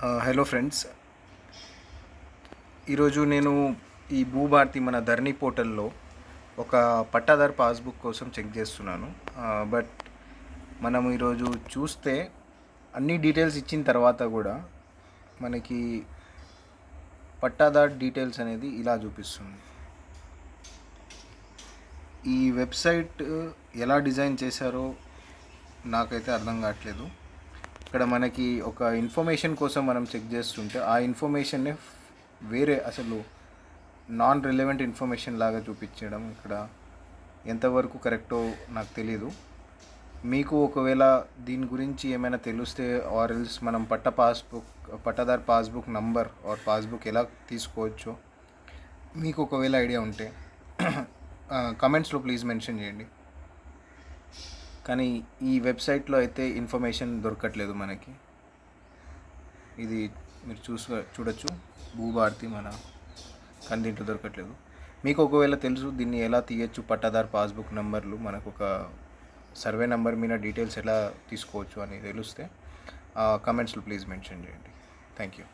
Hello friends, ఈరోజు నేను ఈ భూభారతి మన ధరణి పోర్టల్లో ఒక పట్టాదారు పాస్బుక్ కోసం చెక్ చేస్తున్నాను. బట్ మనం ఈరోజు చూస్తే అన్ని డీటెయిల్స్ ఇచ్చిన తర్వాత కూడా మనకి పట్టాదారు డీటెయిల్స్ అనేది ఇలా చూపిస్తుంది. ఈ వెబ్సైట్ ఎలా డిజైన్ చేశారో నాకైతే అర్థం కావట్లేదు. ఇక్కడ మనకి ఒక ఇన్ఫర్మేషన్ కోసం మనం చెక్ చేస్తుంటే ఆ ఇన్ఫర్మేషన్నే వేరే అసలు నాన్ రిలవెంట్ ఇన్ఫర్మేషన్ లాగా చూపించడం ఇక్కడ ఎంతవరకు కరెక్టో నాకు తెలీదు. మీకు ఒకవేళ దీని గురించి ఏమైనా తెలిస్తే ఆర్ ఎల్స్ మనం పట్టాదారు పాస్బుక్ నంబర్ ఆర్ పాస్బుక్ ఎలా తీసుకోవచ్చో మీకు ఒకవేళ ఐడియా ఉంటే కమెంట్స్లో ప్లీజ్ మెన్షన్ చేయండి. కానీ ఈ వెబ్సైట్లో అయితే ఇన్ఫర్మేషన్ దొరకట్లేదు మనకి. ఇది మీరు చూడొచ్చు, భూభారతి కానీ దీంట్లో దొరకట్లేదు. మీకు ఒకవేళ తెలుసు దీన్ని ఎలా తీయచ్చు, పట్టాదారు పాస్బుక్ నెంబర్లు మనకు ఒక సర్వే నెంబర్ మీద డీటెయిల్స్ ఎలా తీసుకోవచ్చు అని తెలిస్తే కమెంట్స్లో ప్లీజ్ మెన్షన్ చేయండి. Thank you.